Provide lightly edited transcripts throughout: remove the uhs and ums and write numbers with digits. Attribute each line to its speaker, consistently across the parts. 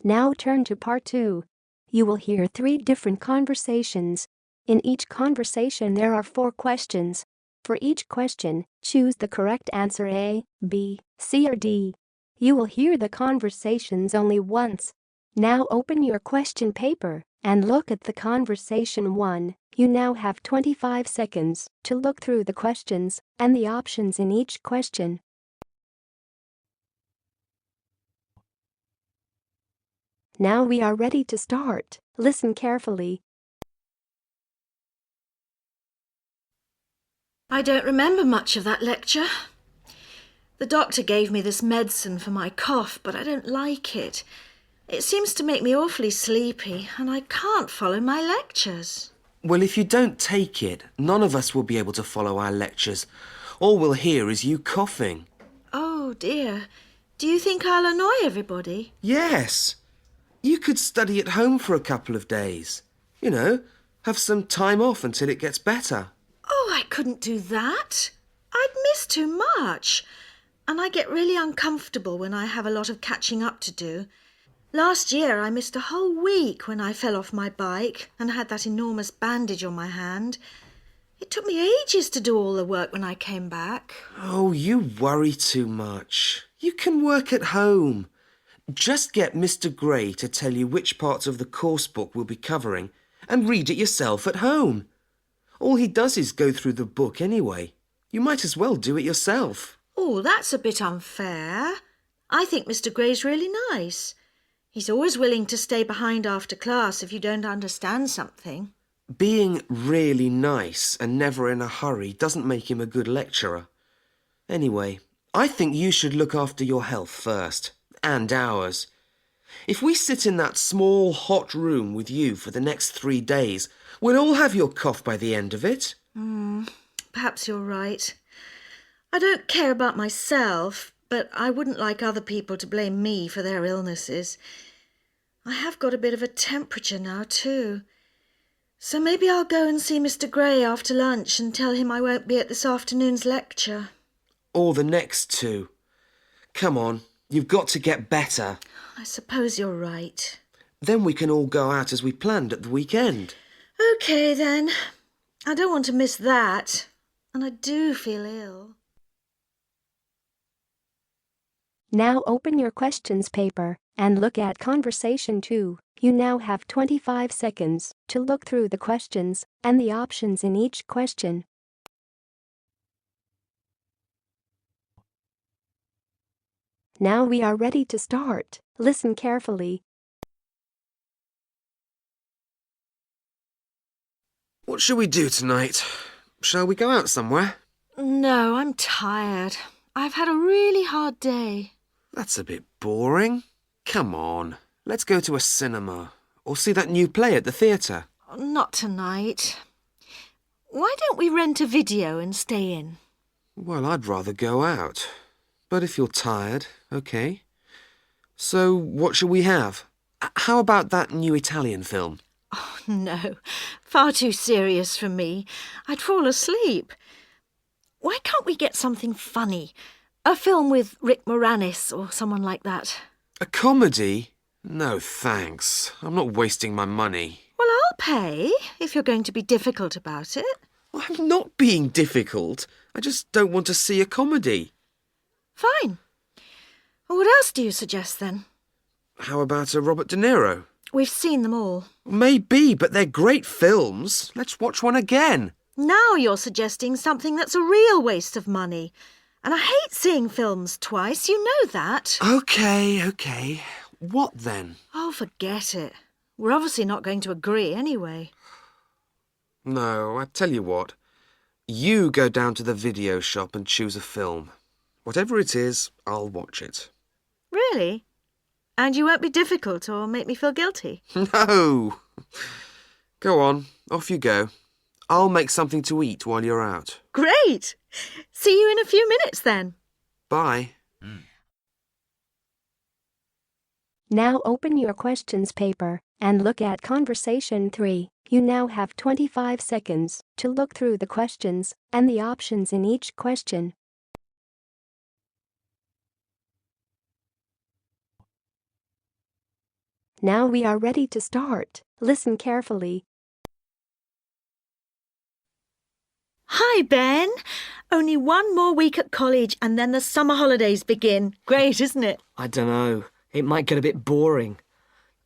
Speaker 1: Now turn to part 2. You will hear 3 different conversations. In each conversation there are 4 questions. For each question, choose the correct answer A, B, C or D. You will hear the conversations only once. Now open your question paper and look at the conversation 1. You now have 25 seconds to look through the questions and the options in each question. Now we are ready to start. Listen carefully.
Speaker 2: I don't remember much of that lecture. The doctor gave me this medicine for my cough, but I don't like it. It seems to make me awfully sleepy, and I can't follow my lectures.
Speaker 3: Well, if you don't take it, none of us will be able to follow our lectures. All we'll hear is you coughing.
Speaker 2: Oh, dear. Do you think I'll annoy everybody?
Speaker 3: Yes. You could study at home for a couple of days. You know, have some time off until it gets better.
Speaker 2: Oh, I couldn't do that. I'd miss too much. And I get really uncomfortable when I have a lot of catching up to do. Last year I missed a whole week when I fell off my bike and had that enormous bandage on my hand. It took me ages to do all the work when I came back.
Speaker 3: Oh, you worry too much. You can work at home. Just get Mr. Gray to tell you which parts of the course book we'll be covering and read it yourself at home. All he does is go through the book anyway. You might as well do it yourself.
Speaker 2: Oh, that's a bit unfair. I think Mr. Gray's really nice. He's always willing to stay behind after class if you don't understand something.
Speaker 3: Being really nice and never in a hurry doesn't make him a good lecturer. Anyway, I think you should look after your health first, and ours. If we sit in that small, hot room with you for the next 3 days, we'll all have your cough by the end of it.
Speaker 2: Perhaps you're right. I don't care about myself, but I wouldn't like other people to blame me for their illnesses. I have got a bit of a temperature now, too. So maybe I'll go and see Mr. Gray after lunch and tell him I won't be at this afternoon's lecture.
Speaker 3: Or the next 2. Come on, you've got to get better.
Speaker 2: I suppose you're right.
Speaker 3: Then we can all go out as we planned at the weekend.
Speaker 2: OK, then. I don't want to miss that. And I do feel ill.
Speaker 1: Now open your questions paper and look at conversation 2. You now have 25 seconds to look through the questions and the options in each question. Now we are ready to start. Listen carefully.
Speaker 3: What shall we do tonight? Shall we go out somewhere?
Speaker 2: No, I'm tired. I've had a really hard day.
Speaker 3: That's a bit boring. Come on, let's go to a cinema or see that new play at the theatre.
Speaker 2: Not tonight. Why don't we rent a video and stay in?
Speaker 3: Well, I'd rather go out. But if you're tired, OK. So what shall we have? How about that new Italian film?
Speaker 2: Oh, no. Far too serious for me. I'd fall asleep. Why can't we get something funny? A film with Rick Moranis or someone like that.
Speaker 3: A comedy? No, thanks. I'm not wasting my money.
Speaker 2: Well, I'll pay if you're going to be difficult about it.
Speaker 3: Well, I'm not being difficult. I just don't want to see a comedy.
Speaker 2: Fine. What else do you suggest then?
Speaker 3: How about a Robert De Niro?
Speaker 2: We've seen them all.
Speaker 3: Maybe, but they're great films. Let's watch one again.
Speaker 2: Now you're suggesting something that's a real waste of money. And I hate seeing films twice, you know that.
Speaker 3: OK. What then?
Speaker 2: Oh, forget it. We're obviously not going to agree anyway.
Speaker 3: No, I tell you what. You go down to the video shop and choose a film. Whatever it is, I'll watch it.
Speaker 2: Really? And you won't be difficult or make me feel guilty?
Speaker 3: No! Go on, off you go. I'll make something to eat while you're out.
Speaker 2: Great! See you in a few minutes then.
Speaker 3: Bye.
Speaker 1: Now open your questions paper and look at conversation 3. You now have 25 seconds to look through the questions and the options in each question. Now we are ready to start. Listen carefully.
Speaker 2: Hi, Ben. Only one more week at college and then the summer holidays begin. Great, isn't it?
Speaker 4: I don't know. It might get a bit boring.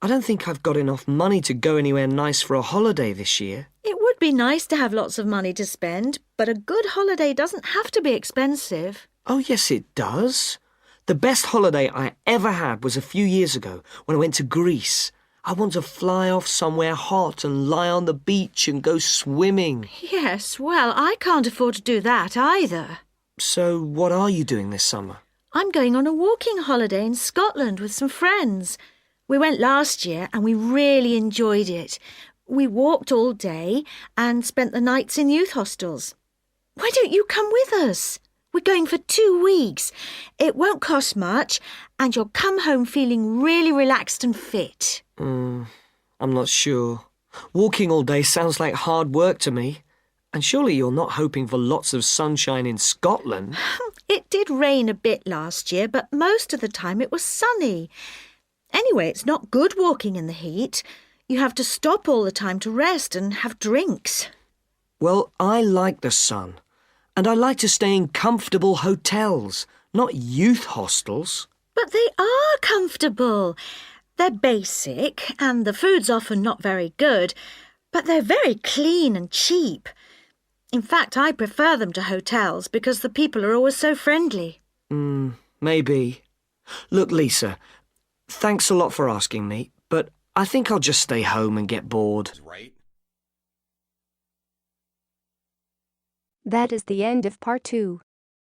Speaker 4: I don't think I've got enough money to go anywhere nice for a holiday this year.
Speaker 2: It would be nice to have lots of money to spend, but a good holiday doesn't have to be expensive.
Speaker 4: Oh, yes, it does. The best holiday I ever had was a few years ago when I went to Greece. I want to fly off somewhere hot and lie on the beach and go swimming.
Speaker 2: Yes, well, I can't afford to do that either.
Speaker 4: So what are you doing this summer?
Speaker 2: I'm going on a walking holiday in Scotland with some friends. We went last year and we really enjoyed it. We walked all day and spent the nights in youth hostels. Why don't you come with us? We're going for 2 weeks. It won't cost much and you'll come home feeling really relaxed and fit.
Speaker 4: I'm not sure. Walking all day sounds like hard work to me. And surely you're not hoping for lots of sunshine in Scotland?
Speaker 2: It did rain a bit last year, but most of the time it was sunny. Anyway, it's not good walking in the heat. You have to stop all the time to rest and have drinks.
Speaker 4: Well, I like the sun. And I like to stay in comfortable hotels, not youth hostels.
Speaker 2: But they are comfortable. They're basic and the food's often not very good, but they're very clean and cheap. In fact, I prefer them to hotels because the people are always so friendly.
Speaker 4: Maybe. Look, Lisa, thanks a lot for asking me, but I think I'll just stay home and get bored.
Speaker 3: Right?
Speaker 1: That is the end of part 2.